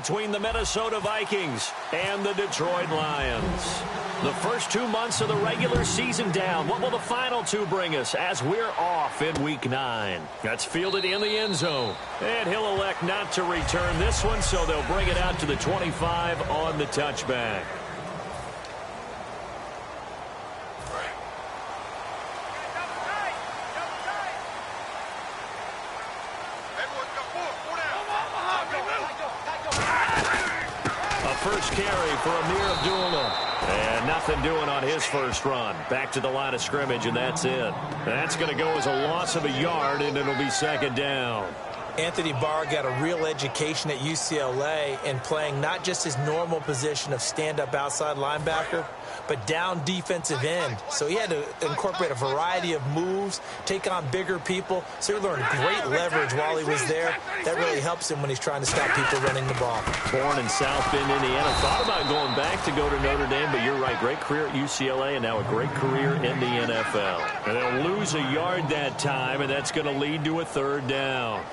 between the Minnesota Vikings and the Detroit Lions. The first 2 months of the regular season down. What will the final two bring us as we're off in Week 9? That's fielded in the end zone. And he'll elect not to return this one, so they'll bring it out to the 25 on the touchback. First carry for Amir Abdullah. And nothing doing on his first run. Back to the line of scrimmage, and that's it. That's going to go as a loss of a yard, and it'll be second down. Anthony Barr got a real education at UCLA in playing not just his normal position of stand-up outside linebacker, but down defensive end. So he had to incorporate a variety of moves, take on bigger people. So he learned great leverage while he was there. That really helps him when he's trying to stop people running the ball. Born in South Bend, Indiana. Thought about going back to go to Notre Dame, but you're right. Great career at UCLA and now a great career in the NFL. And they'll lose a yard that time, and that's going to lead to a third down.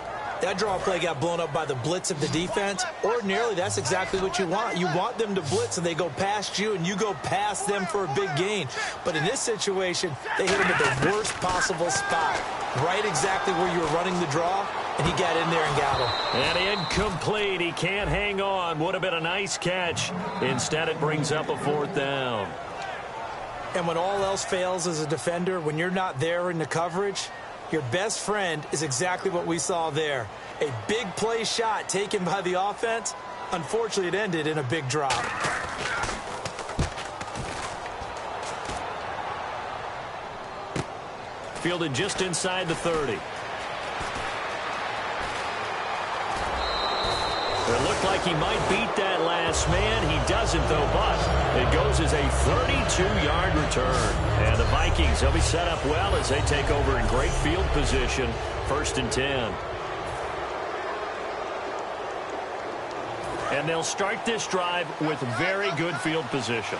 That draw play got blown up by the blitz of the defense. Ordinarily, that's exactly what you want. You want them to blitz, and they go past you, and you go past them for a big gain. But in this situation, they hit him at the worst possible spot, right exactly where you were running the draw, and he got in there and got him. And incomplete. He can't hang on. Would have been a nice catch. Instead, it brings up a fourth down. And when all else fails as a defender, when you're not there in the coverage, your best friend is exactly what we saw there. A big play shot taken by the offense. Unfortunately, it ended in a big drop. Fielded just inside the 30. It looked like he might beat that last man. He doesn't, though, but it goes as a 32-yard return. And the Vikings, they'll be set up well as they take over in great field position. 1st and 10. And they'll start this drive with very good field position.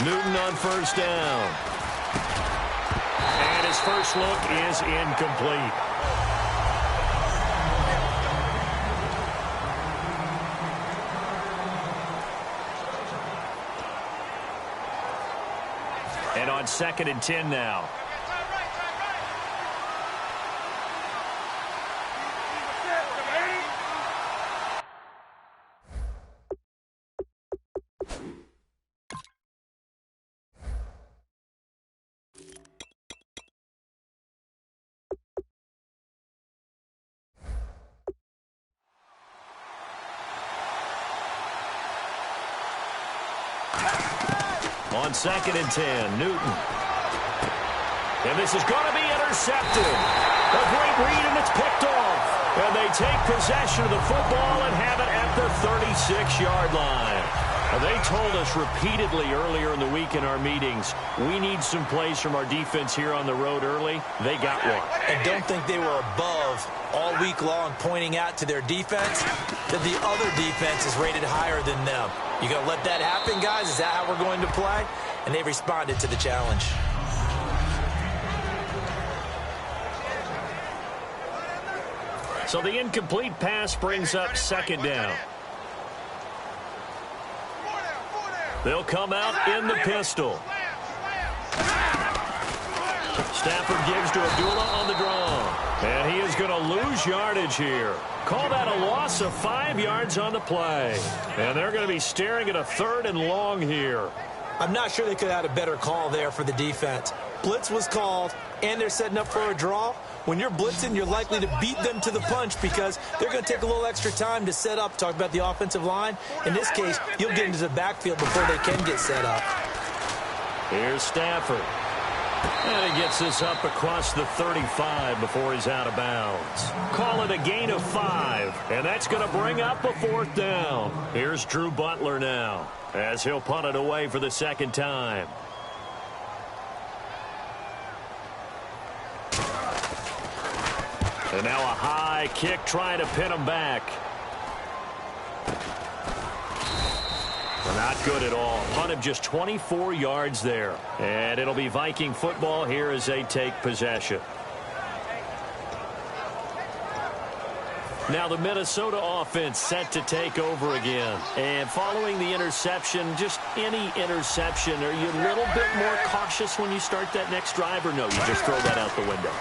Newton on first down. And his first look is incomplete. And on 2nd and 10 now. On 2nd and 10, Newton. And this is going to be intercepted. A great read, and it's picked off. And they take possession of the football and have it at the 36-yard line. They told us repeatedly earlier in the week in our meetings, we need some plays from our defense here on the road early. They got one. And don't think they were above all week long pointing out to their defense that the other defense is rated higher than them. You going to let that happen, guys? Is that how we're going to play? And they responded to the challenge. So the incomplete pass brings up 2nd down. They'll come out in the pistol. Stafford gives to Abdullah on the draw. And he is going to lose yardage here. Call that a loss of 5 yards on the play. And they're going to be staring at a 3rd and long here. I'm not sure they could have had a better call there for the defense. Blitz was called, and they're setting up for a draw. When you're blitzing, you're likely to beat them to the punch because they're going to take a little extra time to set up. Talk about the offensive line. In this case, you'll get into the backfield before they can get set up. Here's Stafford. And he gets this up across the 35 before he's out of bounds. Call it a gain of 5, and that's going to bring up a 4th down. Here's Drew Butler now as he'll punt it away for the 2nd time. And now a high kick trying to pin him back. Not good at all. Punt of just 24 yards there. And it'll be Viking football here as they take possession. Now the Minnesota offense set to take over again. And following the interception, just any interception, are you a little bit more cautious when you start that next drive, or no, you just throw that out the window?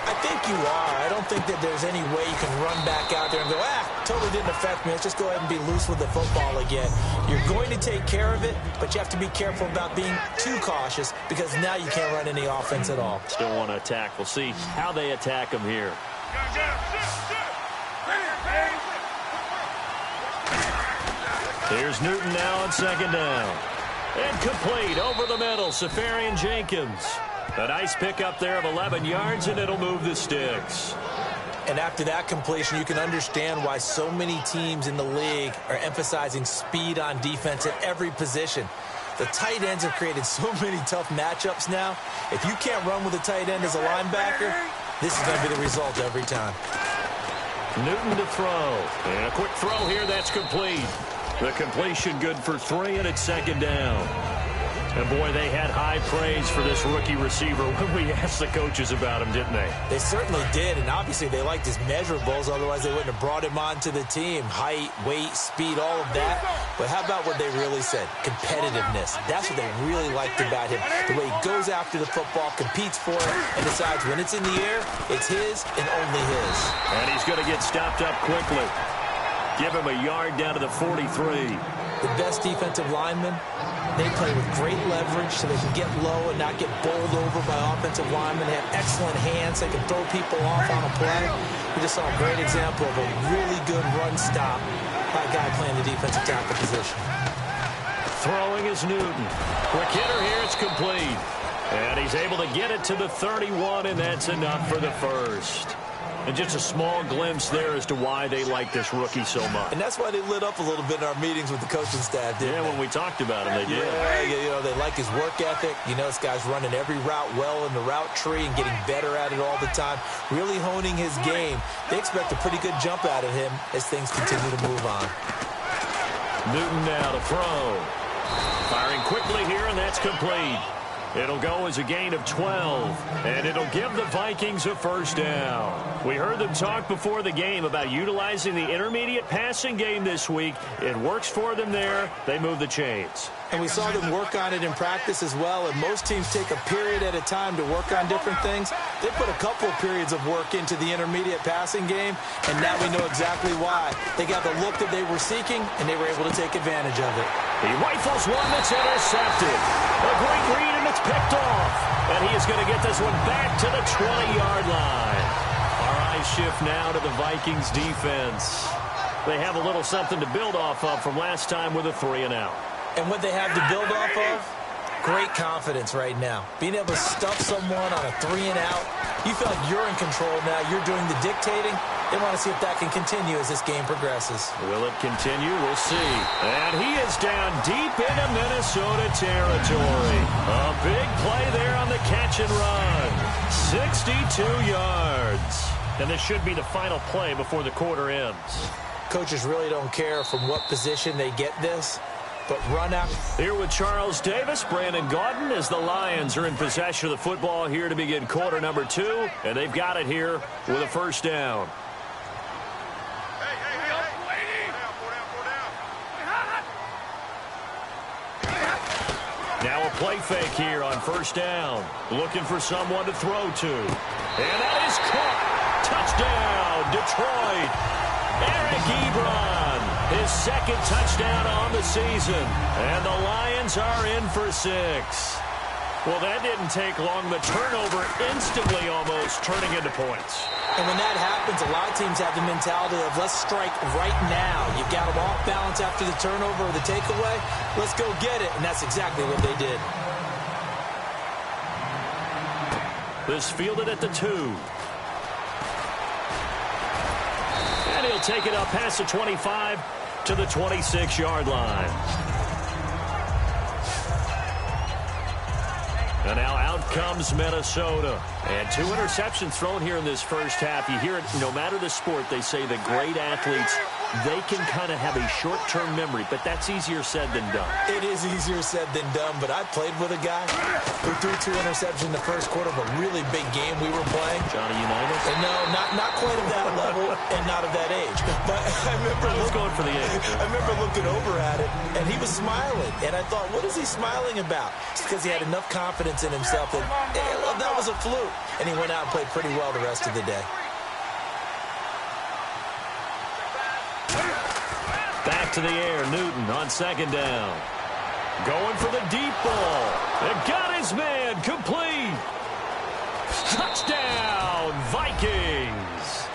I think you are. I don't think that there's any way you can run back out there and go, totally didn't affect me. Let's just go ahead and be loose with the football again. You're going to take care of it, but you have to be careful about being too cautious because now you can't run any offense at all. Still want to attack. We'll see how they attack them here. Here's Newton now on second down. Incomplete over the middle, Safarian Jenkins. A nice pickup there of 11 yards, and it'll move the sticks. And after that completion, you can understand why so many teams in the league are emphasizing speed on defense at every position. The tight ends have created so many tough matchups now. If you can't run with a tight end as a linebacker, this is going to be the result every time. Newton to throw. And a quick throw here, that's complete. The completion good for 3, and it's second down. And, boy, they had high praise for this rookie receiver when we asked the coaches about him, didn't they? They certainly did, and obviously they liked his measurables. Otherwise, they wouldn't have brought him onto the team. Height, weight, speed, all of that. But how about what they really said? Competitiveness. That's what they really liked about him. The way he goes after the football, competes for it, and decides when it's in the air, it's his and only his. And he's going to get stopped up quickly. Give him a yard down to the 43. The best defensive linemen, they play with great leverage so they can get low and not get bowled over by offensive linemen. They have excellent hands. They can throw people off on a play. We just saw a great example of a really good run stop by a guy playing the defensive tackle position. Throwing is Newton. Quick hitter here, it's complete. And he's able to get it to the 31, and that's enough for the first. And just a small glimpse there as to why they like this rookie so much. And that's why they lit up a little bit in our meetings with the coaching staff, didn't they? When we talked about him, they did. Yeah, they like his work ethic. This guy's running every route well in the route tree and getting better at it all the time, really honing his game. They expect a pretty good jump out of him as things continue to move on. Newton now to throw. Firing quickly here, and that's complete. It'll go as a gain of 12, and it'll give the Vikings a first down. We heard them talk before the game about utilizing the intermediate passing game this week. It works for them there. They move the chains. And we saw them work on it in practice as well, and most teams take a period at a time to work on different things. They put a couple of periods of work into the intermediate passing game, and now we know exactly why. They got the look that they were seeking, and they were able to take advantage of it. He rifles one that's intercepted. A great read, and it's picked off. And he is going to get this one back to the 20-yard line. Our eyes shift now to the Vikings defense. They have a little something to build off of from last time with a 3-and-out. And what they have to build off of, great confidence right now. Being able to stuff someone on a 3-and-out, you feel like you're in control now. You're doing the dictating. They want to see if that can continue as this game progresses. Will it continue? We'll see. And he is down deep into Minnesota territory. A big play there on the catch and run. 62 yards. And this should be the final play before the quarter ends. Coaches really don't care from what position they get this. But run out. Here with Charles Davis, Brandon Gaudin, as the Lions are in possession of the football here to begin quarter number 2. And they've got it here with a first down. Now a play fake here on first down. Looking for someone to throw to. And that is caught. Touchdown, Detroit. Eric Ebron, his second touchdown on the season. And the Lions are in for 6. Well, that didn't take long. The turnover instantly almost turning into points. And when that happens, a lot of teams have the mentality of let's strike right now. You've got them off balance after the turnover or the takeaway. Let's go get it. And that's exactly what they did. This fielded at the 2. And he'll take it up past the 25 to the 26-yard line. And now out comes Minnesota. And 2 interceptions thrown here in this first half. You hear it, no matter the sport, they say the great athletes they can kind of have a short-term memory, but that's easier said than done. It is easier said than done, but I played with a guy who threw 2 interceptions in the first quarter of a really big game we were playing. Johnny Unitas? And no, not quite of that level and not of that age. But I was going for the age. I remember looking over at it, and he was smiling. And I thought, what is he smiling about? It's because he had enough confidence in himself that that was a fluke. And he went out and played pretty well the rest of the day. Back to the air, Newton on second down. Going for the deep ball. It got his man complete. Touchdown, Vikings.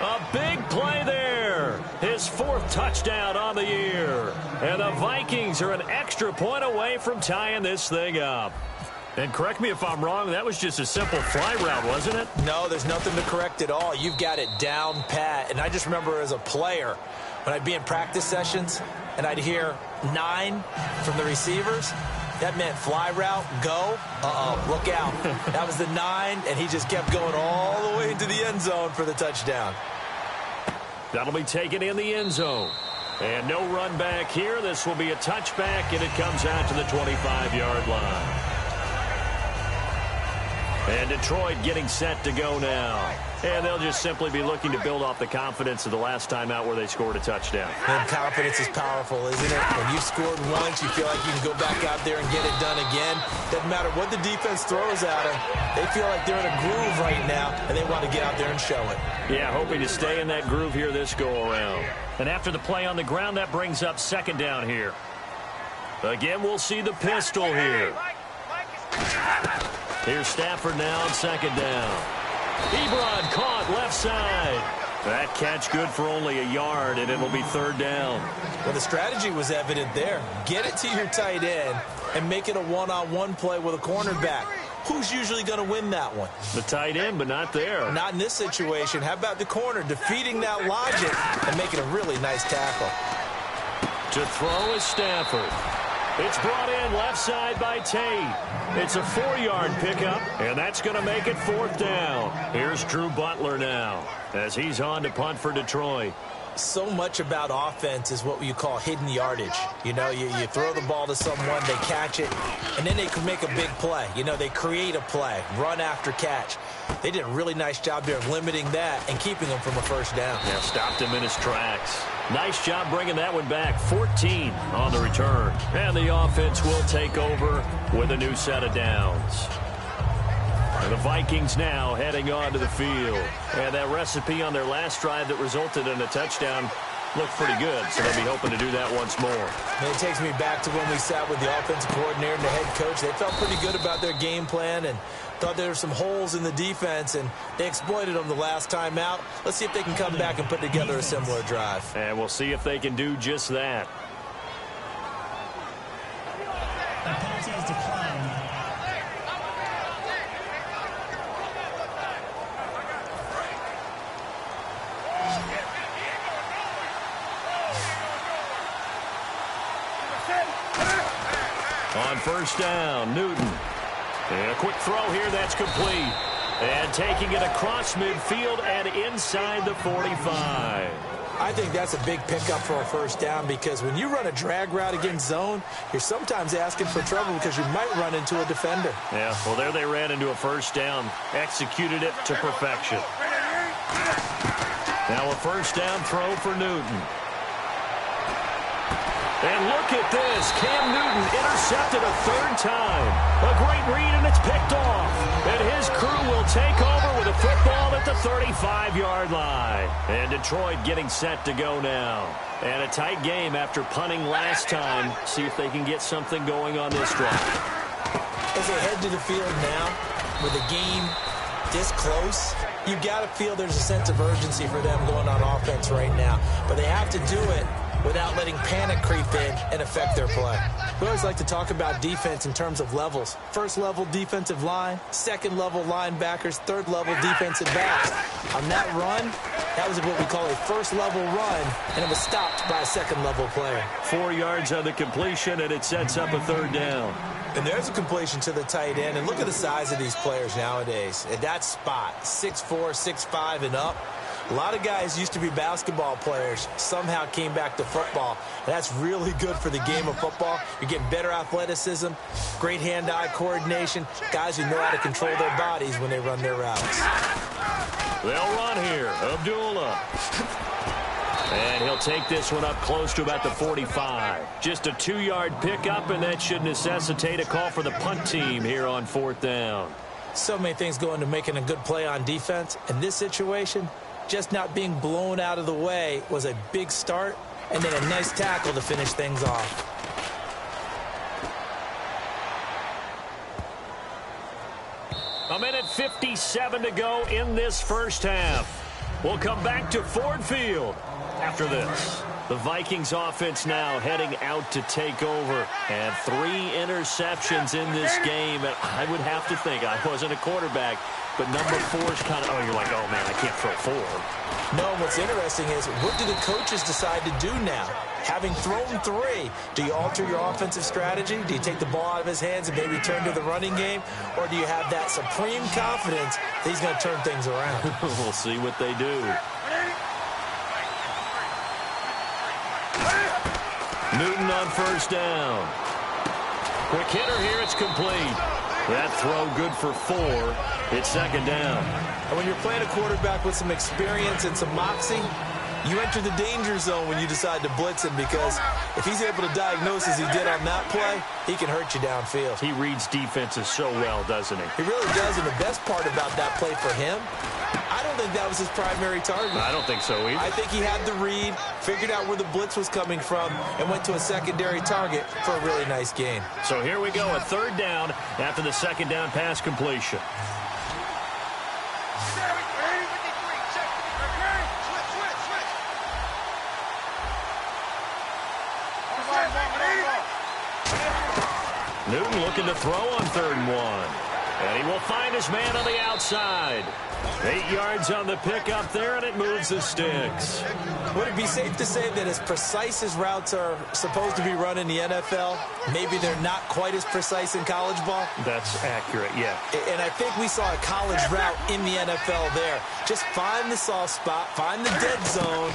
A big play there. His 4th touchdown on the year. And the Vikings are an extra point away from tying this thing up. And correct me if I'm wrong, that was just a simple fly route, wasn't it? No, there's nothing to correct at all. You've got it down pat. And I just remember as a player, when I'd be in practice sessions and I'd hear 9 from the receivers, that meant fly route, go, look out. That was the 9, and he just kept going all the way into the end zone for the touchdown. That'll be taken in the end zone. And no run back here. This will be a touchback, and it comes out to the 25-yard line. And Detroit getting set to go now. And they'll just simply be looking to build off the confidence of the last time out where they scored a touchdown. And confidence is powerful, isn't it? When you've scored once, you feel like you can go back out there and get it done again. Doesn't matter what the defense throws at them. They feel like they're in a groove right now, and they want to get out there and show it. Yeah, hoping to stay in that groove here this go-around. And after the play on the ground, that brings up second down here. Again, we'll see the pistol here. Here's Stafford now on second down. Ebron caught left side. That catch good for only a yard, and it'll be third down. Well, the strategy was evident there. Get it to your tight end and make it a one-on-one play with a cornerback. Who's usually going to win that one? The tight end, but not there. Not in this situation. How about the corner defeating that logic and making a really nice tackle? To throw is Stafford. It's brought in left side by Tate. It's a 4-yard pickup, and that's going to make it fourth down. Here's Drew Butler now as he's on to punt for Detroit. So much about offense is what you call hidden yardage. You know, you throw the ball to someone, they catch it, and then they can make a big play. You know, they create a play, run after catch. They did a really nice job there of limiting that and keeping him from a first down. Yeah, stopped him in his tracks. Nice job bringing that one back. 14 on the return. And the offense will take over with a new set of downs. And the Vikings now heading onto the field. And that recipe on their last drive that resulted in a touchdown looked pretty good, so they'll be hoping to do that once more. And it takes me back to when we sat with the offensive coordinator and the head coach. They felt pretty good about their game plan and thought there were some holes in the defense, and they exploited them the last time out. Let's see if they can come back and put together a similar drive. And we'll see if they can do just that. On first down, Newton. And a quick throw here, that's complete. And taking it across midfield and inside the 45. I think that's a big pickup for a first down because when you run a drag route against zone, you're sometimes asking for trouble because you might run into a defender. Yeah, well, there they ran into a first down. Executed it to perfection. Now a first down throw for Newton. And look at this. Cam Newton intercepted a third time. A great read, and it's picked off. And his crew will take over with a football at the 35-yard line. And Detroit getting set to go now. And a tight game after punting last time. See if they can get something going on this drive. As they head to the field now, with the game this close, you've got to feel there's a sense of urgency for them going on offense right now. But they have to do it without letting panic creep in and affect their play. We always like to talk about defense in terms of levels. First level defensive line, second level linebackers, third level defensive backs. On that run, that was what we call a first level run, and it was stopped by a second level player. 4 yards on the completion, and it sets up a third down. And there's a completion to the tight end. And look at the size of these players nowadays. At that spot, 6'4", 6'5", and up. A lot of guys used to be basketball players, somehow came back to football. And that's really good for the game of football. You're getting better athleticism, great hand-eye coordination, guys who know how to control their bodies when they run their routes. They'll run here. Abdullah. And he'll take this one up close to about the 45. Just a 2-yard pickup, and that should necessitate a call for the punt team here on 4th down. So many things go into making a good play on defense. In this situation, just not being blown out of the way was a big start, and then a nice tackle to finish things off. A minute 57 to go in this first half. We'll come back to Ford Field after this. The Vikings offense now heading out to take over. And 3 interceptions in this game. And I would have to think, I wasn't a quarterback, but number 4 is kind of, oh, you're like, oh, man, I can't throw 4. No, what's interesting is, what do the coaches decide to do now? Having thrown 3, do you alter your offensive strategy? Do you take the ball out of his hands and maybe turn to the running game? Or do you have that supreme confidence that he's going to turn things around? We'll see what they do. Newton on first down. Quick hitter here, it's complete. That throw good for 4. It's second down. And when you're playing a quarterback with some experience and some moxie, you enter the danger zone when you decide to blitz him, because if he's able to diagnose as he did on that play, he can hurt you downfield. He reads defenses so well, doesn't he? He really does, and the best part about that play for him, I don't think that was his primary target. I don't think so either. I think he had the read, figured out where the blitz was coming from, and went to a secondary target for a really nice gain. So here we go, a 3rd down after the second down pass completion. Newton looking to throw on 3rd and 1. And he will find his man on the outside. 8 yards on the pickup there, and it moves the sticks. Would it be safe to say that as precise as routes are supposed to be run in the NFL, maybe they're not quite as precise in college ball? That's accurate, yeah. And I think we saw a college route in the NFL there. Just find the soft spot, find the dead zone,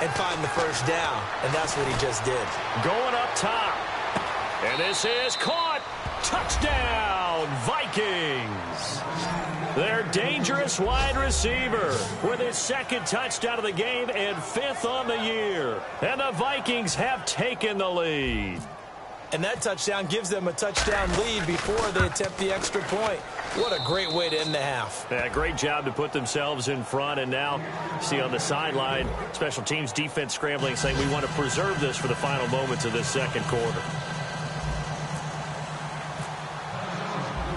and find the first down. And that's what he just did. Going up top. And this is caught. Touchdown, Vikings. Their dangerous wide receiver with his 2nd touchdown of the game and 5th on the year. And the Vikings have taken the lead. And that touchdown gives them a touchdown lead before they attempt the extra point. What a great way to end the half. Yeah, great job to put themselves in front. And now, see on the sideline, special teams defense scrambling, saying we want to preserve this for the final moments of this 2nd quarter.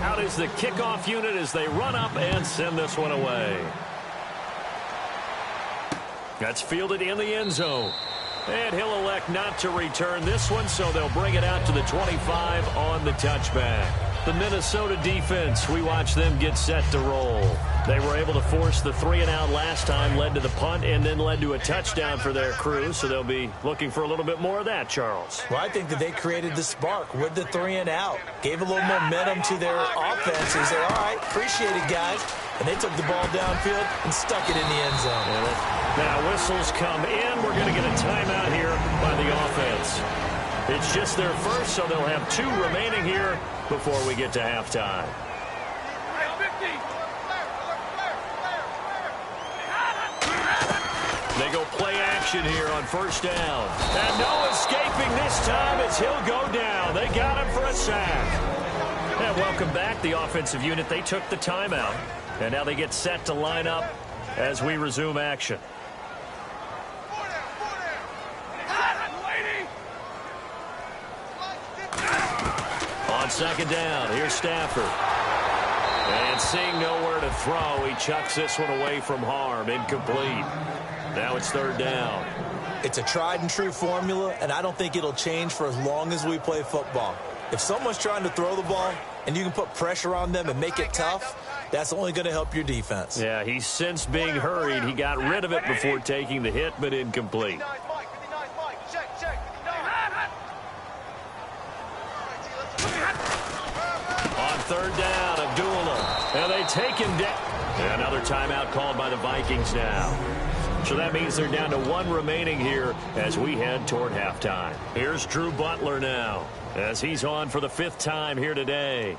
Out is the kickoff unit as they run up and send this one away. That's fielded in the end zone. And he'll elect not to return this one, so they'll bring it out to the 25 on the touchback. The Minnesota defense, we watch them get set to roll. They were able to force the 3-and-out last time, led to the punt, and then led to a touchdown for their crew, so they'll be looking for a little bit more of that, Charles. Well, I think that they created the spark with the 3-and-out, gave a little momentum to their offense. They said, all right, appreciate it, guys. And they took the ball downfield and stuck it in the end zone. Now whistles come in. We're going to get a timeout here by the offense. It's just their first, so they'll have 2 remaining here before we get to halftime. They go play action here on first down. And no escaping this time as he'll go down. They got him for a sack. And welcome back, the offensive unit. They took the timeout. And now they get set to line up as we resume action. On second down, here's Stafford. And seeing nowhere to throw, he chucks this one away from harm. Incomplete. Now it's 3rd down. It's a tried and true formula, and I don't think it'll change for as long as we play football. If someone's trying to throw the ball and you can put pressure on them and make it tough, that's only going to help your defense. Yeah, he's since being hurried. He got rid of it before taking the hit, but incomplete. On 3rd down, Abdullah. And they take him down. Another timeout called by the Vikings now. So that means they're down to one remaining here as we head toward halftime. Here's Drew Butler now as he's on for the 5th time here today.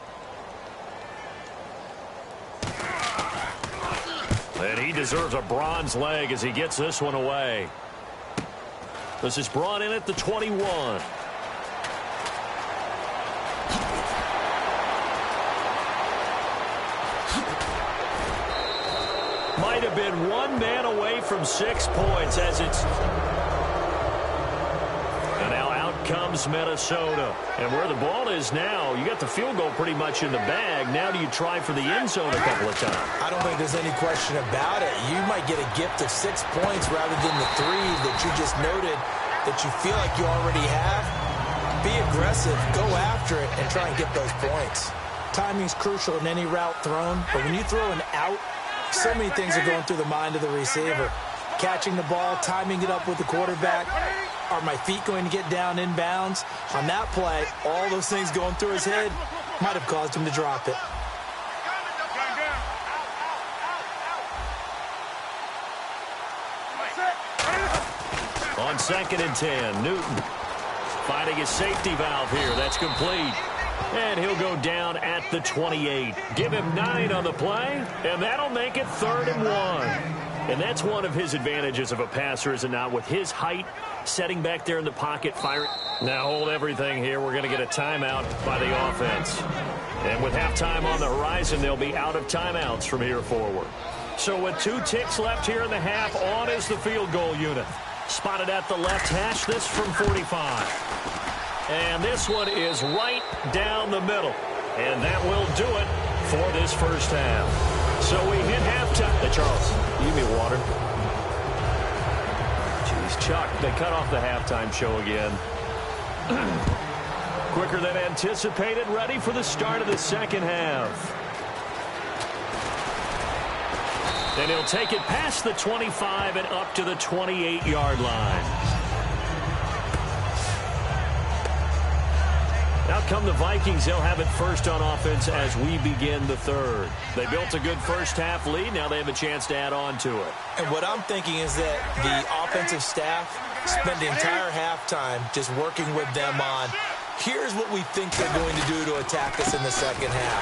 And he deserves a bronze leg as he gets this one away. This is brought in at the 21. Might have been one man away from 6 points as it's... And now out comes Minnesota. And where the ball is now, you got the field goal pretty much in the bag. Now do you try for the end zone a couple of times? I don't think there's any question about it. You might get a gift of 6 points rather than the 3 that you just noted that you feel like you already have. Be aggressive, go after it, and try and get those points. Timing's crucial in any route thrown, but when you throw an out, so many things are going through the mind of the receiver. Catching the ball, timing it up with the quarterback. Are my feet going to get down in bounds? On that play, all those things going through his head might have caused him to drop it. On 2nd and 10, Newton finding his safety valve here. That's complete. And he'll go down at the 28. Give him 9 on the play, and that'll make it 3rd and 1. And that's one of his advantages of a passer, is it not? With his height, setting back there in the pocket, firing. Now hold everything here. We're going to get a timeout by the offense. And with halftime on the horizon, they'll be out of timeouts from here forward. So with 2 ticks left here in the half, on is the field goal unit. Spotted at the left hash, this from 45. And this one is right down the middle. And that will do it for this first half. So we hit halftime. Hey, Charles, you give me water. Jeez, Chuck, they cut off the halftime show again. Quicker than anticipated, ready for the start of the second half. And he'll take it past the 25 and up to the 28-yard line. Out come the Vikings. They'll have it first on offense as we begin the third. They built a good first half lead. Now they have a chance to add on to it. And what I'm thinking is that the offensive staff spent the entire halftime just working with them on, here's what we think they're going to do to attack us in the second half.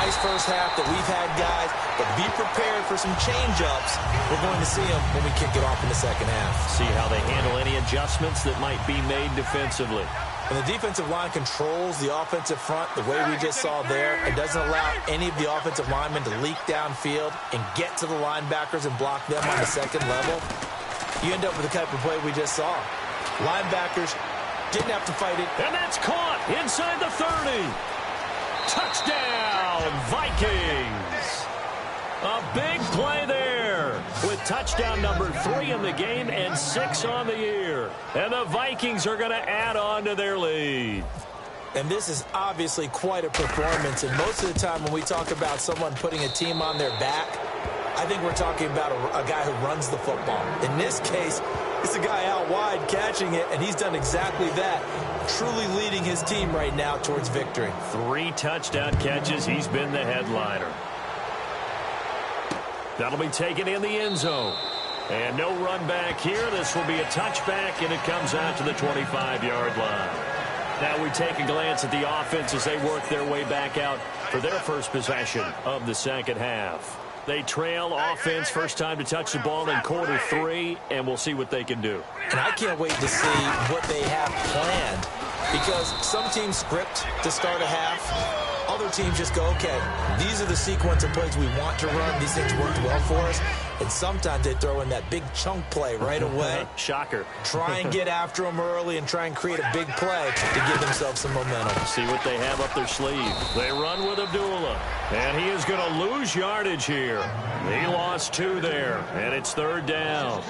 Nice first half that we've had, guys, but be prepared for some change-ups. We're going to see them when we kick it off in the second half. See how they handle any adjustments that might be made defensively. And the defensive line controls the offensive front the way we just saw there. It doesn't allow any of the offensive linemen to leak downfield and get to the linebackers and block them on the second level. You end up with the type of play we just saw. Linebackers didn't have to fight it. And that's caught inside the 30. Touchdown, Vikings. A big play there with touchdown number 3 in the game and 6 on the year. And the Vikings are going to add on to their lead. And this is obviously quite a performance. And most of the time when we talk about someone putting a team on their back, I think we're talking about a guy who runs the football. In this case, it's a guy out wide catching it, and he's done exactly that. Truly leading his team right now towards victory. 3 touchdown catches. He's been the headliner. That'll be taken in the end zone. And no run back here. This will be a touchback, and it comes out to the 25-yard line. Now we take a glance at the offense as they work their way back out for their first possession of the second half. They trail offense, first time to touch the ball in quarter 3, and we'll see what they can do. And I can't wait to see what they have planned, because some teams script to start a half. Other teams just go, okay, these are the sequence of plays we want to run. These things worked well for us. And sometimes they throw in that big chunk play right away. Shocker. Try and get after them early and try and create a big play to give themselves some momentum. See what they have up their sleeve. They run with Abdullah. And he is going to lose yardage here. He lost 2 there, and it's 3rd down.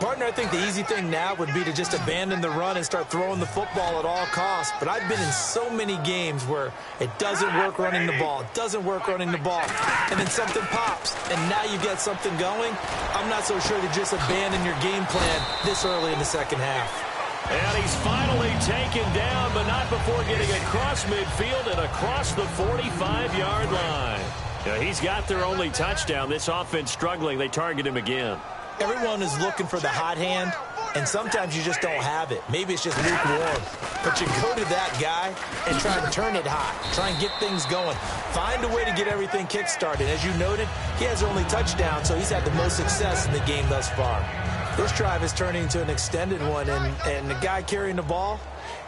Partner, I think the easy thing now would be to just abandon the run and start throwing the football at all costs. But I've been in so many games where it doesn't work running the ball. It doesn't work running the ball. And then something pops, and now you get something going. I'm not so sure to just abandon your game plan this early in the second half. And he's finally taken down, but not before getting across midfield and across the 45-yard line. Yeah, he's got their only touchdown. This offense struggling. They target him again. Everyone is looking for the hot hand, and sometimes you just don't have it. Maybe it's just lukewarm. But you go to that guy and try and turn it hot. Try and get things going. Find a way to get everything kick-started. As you noted, he has only touchdown, so he's had the most success in the game thus far. This drive is turning into an extended one, and the guy carrying the ball,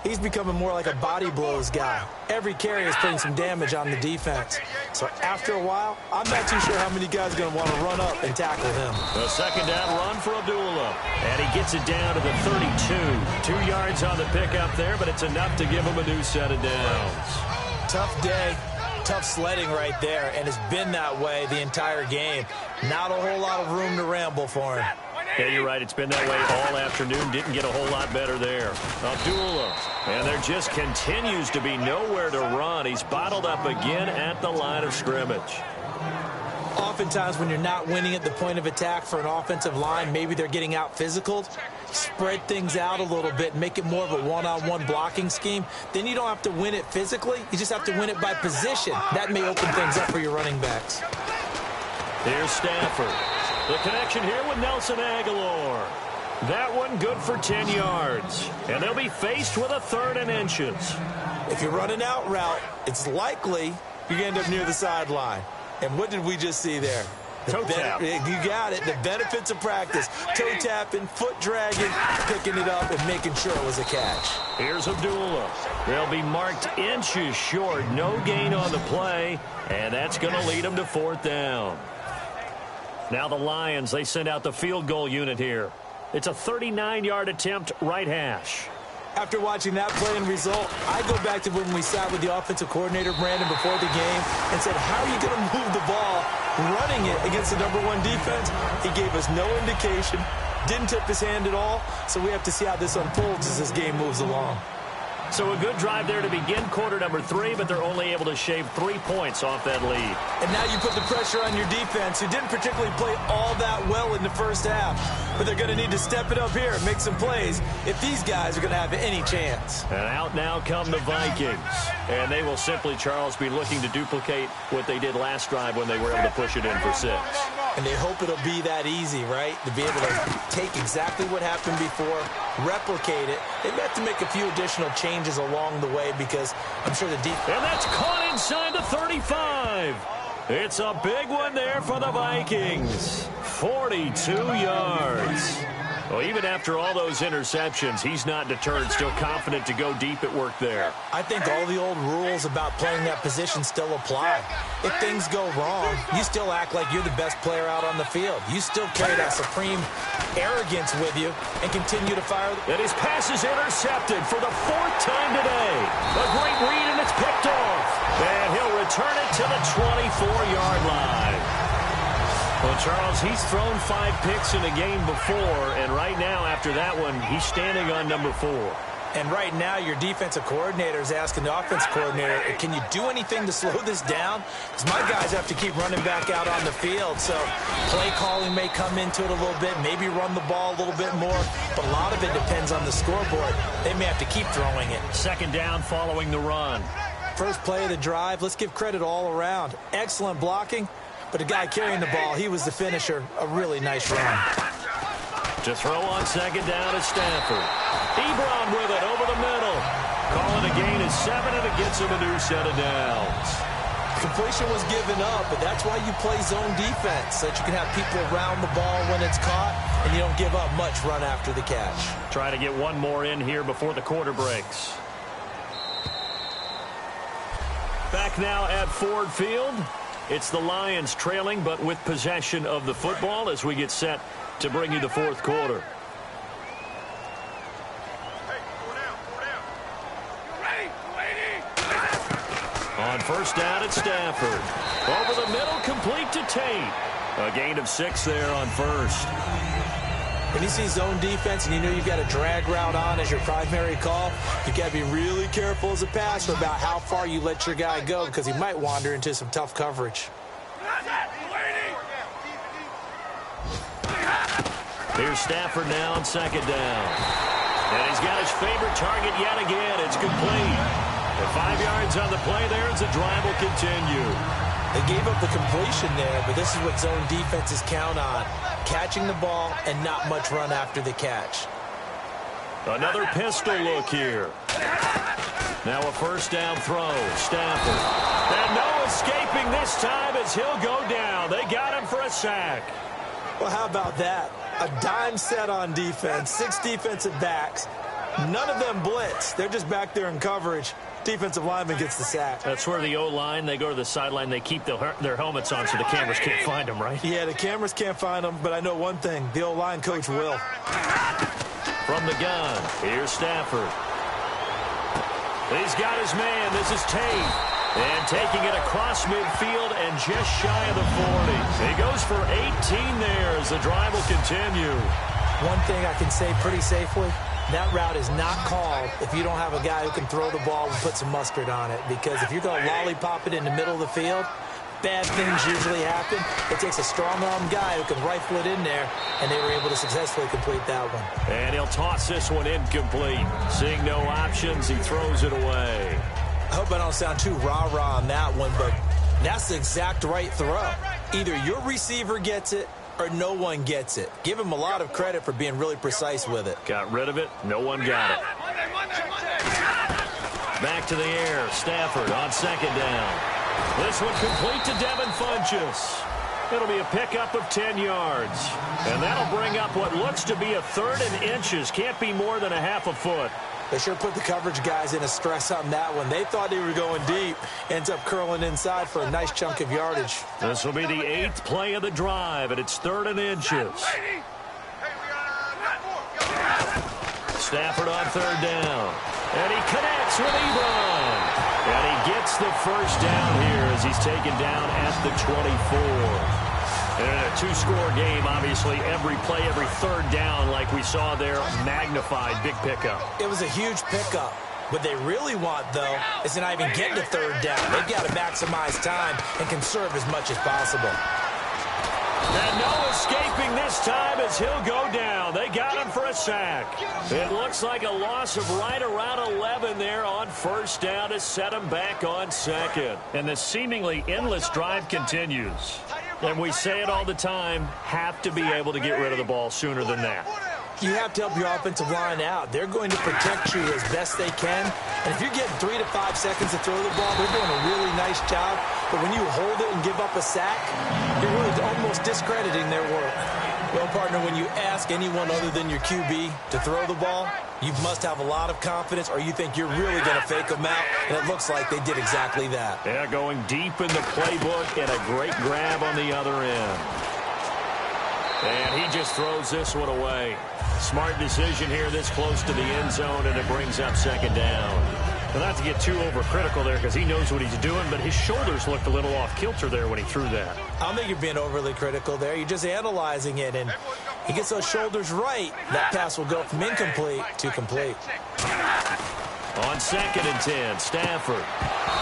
he's becoming more like a body blows guy. Every carry is putting some damage on the defense. So after a while, I'm not too sure how many guys are going to want to run up and tackle him. A second down run for Abdullah. And he gets it down to the 32. 2 yards on the pickup there, but it's enough to give him a new set of downs. Tough day. Tough sledding right there, and it's been that way the entire game. Not a whole lot of room to ramble for him. Yeah, you're right. It's been that way all afternoon. Didn't get a whole lot better there. Abdullah. And there just continues to be nowhere to run. He's bottled up again at the line of scrimmage. Oftentimes when you're not winning at the point of attack for an offensive line, maybe they're getting out physical. Spread things out a little bit and make it more of a one-on-one blocking scheme. Then you don't have to win it physically. You just have to win it by position. That may open things up for your running backs. Here's Stafford. The connection here with Nelson Aguilar. That one good for 10 yards. And they'll be faced with a 3rd and inches. If you run an out route, it's likely you're going to end up near the sideline. And what did we just see there? Toe tap. You got it. The benefits of practice. Toe tapping, foot dragging, picking it up, and making sure it was a catch. Here's Abdullah. They'll be marked inches short. No gain on the play. And that's going to lead them to 4th down. Now the Lions, they send out the field goal unit here. It's a 39-yard attempt, right hash. After watching that play and result, I go back to when we sat with the offensive coordinator, Brandon, before the game and said, how are you going to move the ball running it against the #1 defense? He gave us no indication, didn't tip his hand at all, so we have to see how this unfolds as this game moves along. So a good drive there to begin quarter number 3, but they're only able to shave 3 points off that lead. And now you put the pressure on your defense, who didn't particularly play all that well in the first half. But they're going to need to step it up here and make some plays if these guys are going to have any chance. And out now come the Vikings. And they will simply, Charles, be looking to duplicate what they did last drive when they were able to push it in for 6. And they hope it'll be that easy, right? To be able to take exactly what happened before, replicate it. They may have to make a few additional changes along the way because I'm sure the defense... And that's caught inside the 35. It's a big one there for the Vikings. 42 yards. Well, even after all those interceptions, he's not deterred, still confident to go deep at work there. I think all the old rules about playing that position still apply. If things go wrong, you still act like you're the best player out on the field. You still carry that supreme arrogance with you and continue to fire. And his pass is intercepted for the 4th time today. A great read, and it's picked off. And he'll return it to the 24-yard line. Well, Charles, he's thrown 5 picks in a game before, and right now, after that one, he's standing on number 4. And right now, your defensive coordinator is asking the offense coordinator, can you do anything to slow this down? Because my guys have to keep running back out on the field, so play calling may come into it a little bit, maybe run the ball a little bit more, but a lot of it depends on the scoreboard. They may have to keep throwing it. Second down following the run. First play of the drive, let's give credit all around. Excellent blocking. But the guy carrying the ball, he was the finisher. A really nice run. To throw on second down is Stafford. Ebron with it over the middle. Calling a gain of 7, and it gets him a new set of downs. Completion was given up, but that's why you play zone defense, so that you can have people around the ball when it's caught, and you don't give up much run after the catch. Try to get one more in here before the quarter breaks. Back now at Ford Field. It's the Lions trailing, but with possession of the football as we get set to bring you the 4th quarter. On first down, it's Stafford. Over the middle, complete to Tate. A gain of 6 there on first. When you see zone defense and you know you've got a drag route on as your primary call, you've got to be really careful as a passer about how far you let your guy go because he might wander into some tough coverage. Here's Stafford now on second down. And he's got his favorite target yet again. It's complete. And 5 yards on the play there as the drive will continue. They gave up the completion there, but this is what zone defenses count on. Catching the ball and not much run after the catch. Another pistol look here. Now a first down throw. Stafford. And no escaping this time as he'll go down. They got him for a sack. Well, how about that? A dime set on defense, 6 defensive backs. None of them blitz. They're just back there in coverage. Defensive lineman gets the sack. That's where the O-line, they go to the sideline, they keep their helmets on so the cameras can't find them, right? Yeah, the cameras can't find them, but I know one thing. The O-line coach will. From the gun, here's Stafford. He's got his man. This is Tate. And taking it across midfield and just shy of the 40. He goes for 18 there as the drive will continue. One thing I can say pretty safely, that route is not called if you don't have a guy who can throw the ball and put some mustard on it. Because if you're going to lollipop it in the middle of the field, bad things usually happen. It takes a strong-arm guy who can rifle it in there, and they were able to successfully complete that one. And he'll toss this one incomplete. Seeing no options, he throws it away. I hope I don't sound too rah-rah on that one, but that's the exact right throw. Either your receiver gets it or no one gets it. Give him a lot of credit for being really precise with it. Got rid of it. No one got it. Back to the air. Stafford on second down. This one complete to Devin Funchess. It'll be a pickup of 10 yards. And that'll bring up what looks to be a 3rd and inches. Can't be more than a half a foot. They sure put the coverage guys in a stress on that one. They thought they were going deep. Ends up curling inside for a nice chunk of yardage. This will be the 8th play of the drive, and it's 3rd and inches. Stafford on 3rd down. And he connects with Ebron. And he gets the first down here as he's taken down at the 24. And in a 2-score game, obviously, every play, every 3rd down, like we saw there, magnified, big pickup. It was a huge pickup. What they really want, though, is to not even get to 3rd down. They've got to maximize time and conserve as much as possible. And no escaping this time as he'll go down. They got him for a sack. It looks like a loss of right around 11 there on 1st down to set him back on 2nd. And the seemingly endless drive continues. And we say it all the time, have to be able to get rid of the ball sooner than that. You have to help your offensive line out. They're going to protect you as best they can. And if you're getting 3 to 5 seconds to throw the ball, they're doing a really nice job. But when you hold it and give up a sack, you're really almost discrediting their work. Well, partner, when you ask anyone other than your QB to throw the ball, you must have a lot of confidence or you think you're really going to fake them out. And it looks like they did exactly that. Yeah, going deep in the playbook and a great grab on the other end. And he just throws this one away. Smart decision here this close to the end zone, and it brings up 2nd down. Well, not to get too overcritical there because he knows what he's doing, but his shoulders looked a little off kilter there when he threw that. I don't think you're being overly critical there. You're just analyzing it, and he gets those shoulders right. That pass will go from incomplete to complete. On 2nd and 10, Stafford.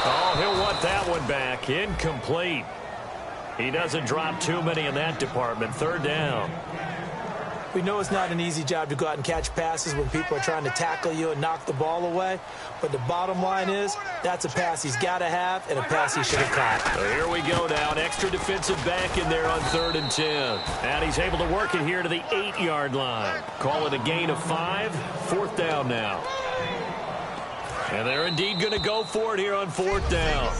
Oh, he'll want that one back. Incomplete. He doesn't drop too many in that department. 3rd down. We know it's not an easy job to go out and catch passes when people are trying to tackle you and knock the ball away. But the bottom line is, that's a pass he's got to have and a pass he should have caught. So here we go now. An extra defensive back in there on 3rd and 10. And he's able to work it here to the 8-yard line. Call it a gain of 5. 4th down now. And they're indeed going to go for it here on 4th down.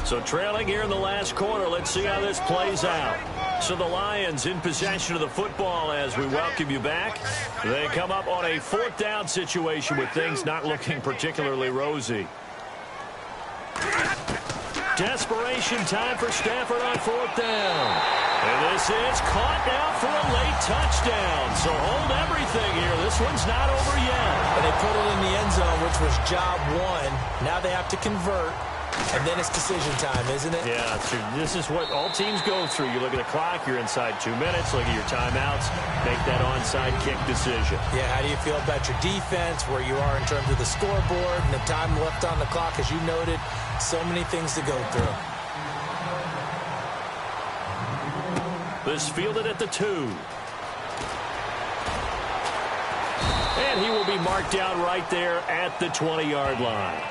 So trailing here in the last quarter. Let's see how this plays out. So the Lions in possession of the football as we welcome you back. They come up on a 4th down situation with things not looking particularly rosy. Desperation time for Stafford on 4th down. And this is caught now for a late touchdown. So hold everything here. This one's not over yet. And they put it in the end zone, which was job 1. Now they have to convert. And then it's decision time, isn't it? Yeah, this is what all teams go through. You look at the clock, you're inside 2 minutes, look at your timeouts, make that onside kick decision. Yeah, how do you feel about your defense, where you are in terms of the scoreboard, and the time left on the clock, as you noted, so many things to go through. This fielded at the 2. And he will be marked down right there at the 20-yard line.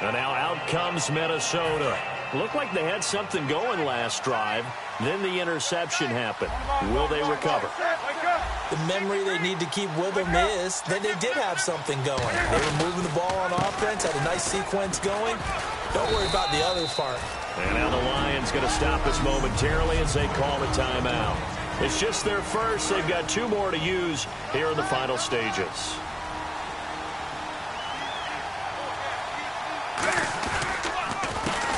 And now out comes Minnesota. Looked like they had something going last drive. Then the interception happened. Will they recover? The memory they need to keep with them is that they did have something going. They were moving the ball on offense, had a nice sequence going. Don't worry about the other part. And now the Lions going to stop us momentarily as they call a timeout. It's just their first. They've got 2 more to use here in the final stages.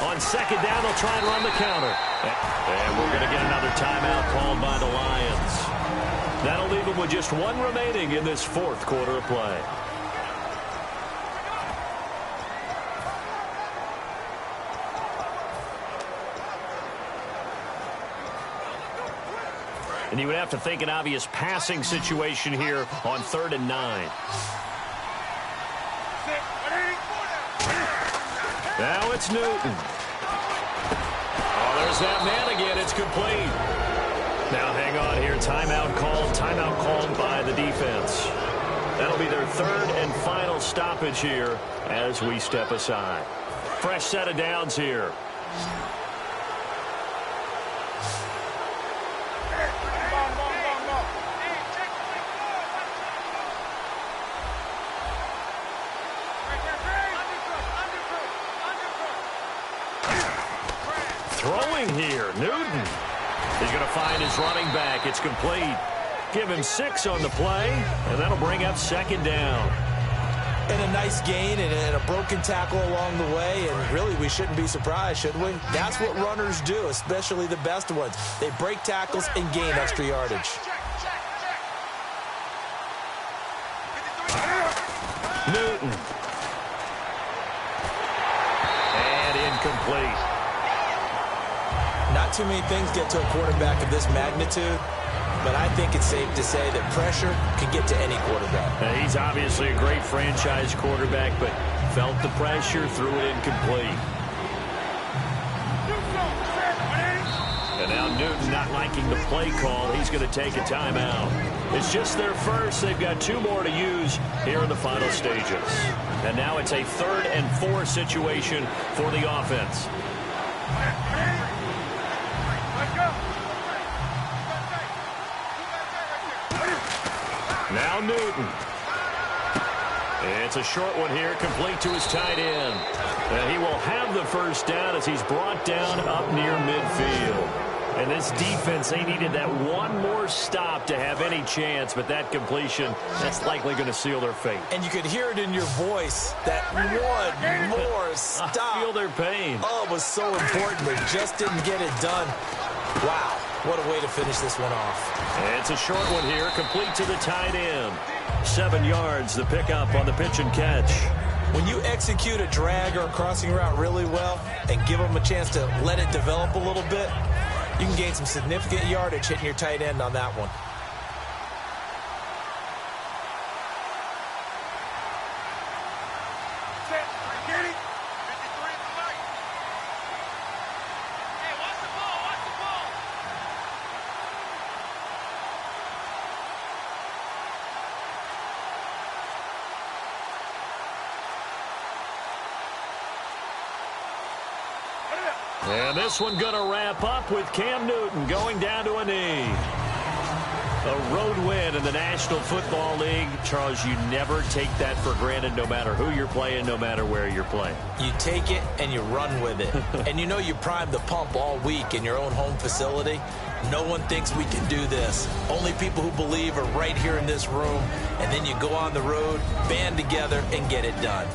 On second down, they'll try and run the counter. And we're going to get another timeout called by the Lions. That'll leave them with just 1 remaining in this 4th quarter of play. And you would have to think an obvious passing situation here on 3rd and 9. Now it's Newton. Oh, there's that man again. It's complete. Now hang on here. Timeout called by the defense. That'll be their 3rd and final stoppage here as we step aside. Fresh set of downs here. Throwing here, Newton. He's going to find his running back. It's complete. Give him 6 on the play, and that'll bring up 2nd down. And a nice gain and a broken tackle along the way, and really we shouldn't be surprised, should we? That's what runners do, especially the best ones. They break tackles and gain extra yardage. Newton. And incomplete. Not too many things get to a quarterback of this magnitude, but I think it's safe to say that pressure can get to any quarterback. He's obviously a great franchise quarterback, but felt the pressure, threw it incomplete. And now Newton not liking the play call. He's going to take a timeout. It's just their first. They've got 2 more to use here in the final stages. And now it's a 3rd and 4 situation for the offense. Now Newton. It's a short one here, complete to his tight end. And he will have the first down as he's brought down up near midfield. And this defense, they needed that 1 more stop to have any chance, but that completion, that's likely going to seal their fate. And you could hear it in your voice, that 1 more stop. I feel their pain. Oh, it was so important. They just didn't get it done. Wow, what a way to finish this one off. And it's a short one here, complete to the tight end. 7 yards, the pickup on the pitch and catch. When you execute a drag or a crossing route really well and give them a chance to let it develop a little bit, you can gain some significant yardage hitting your tight end on that one. And this one going to wrap up with Cam Newton going down to a knee. A road win in the National Football League. Charles, you never take that for granted no matter who you're playing, no matter where you're playing. You take it and you run with it. And you know you primed the pump all week in your own home facility. No one thinks we can do this. Only people who believe are right here in this room. And then you go on the road, band together, and get it done.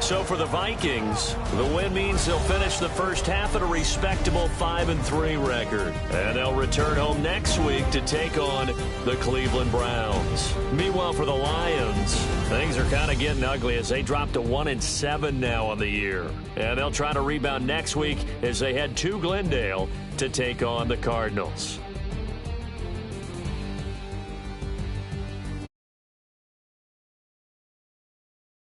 So for the Vikings, the win means they'll finish the first half at a respectable 5-3 record. And they'll return home next week to take on the Cleveland Browns. Meanwhile, for the Lions, things are kind of getting ugly as they drop to 1-7 now on the year. And they'll try to rebound next week as they head to Glendale to take on the Cardinals.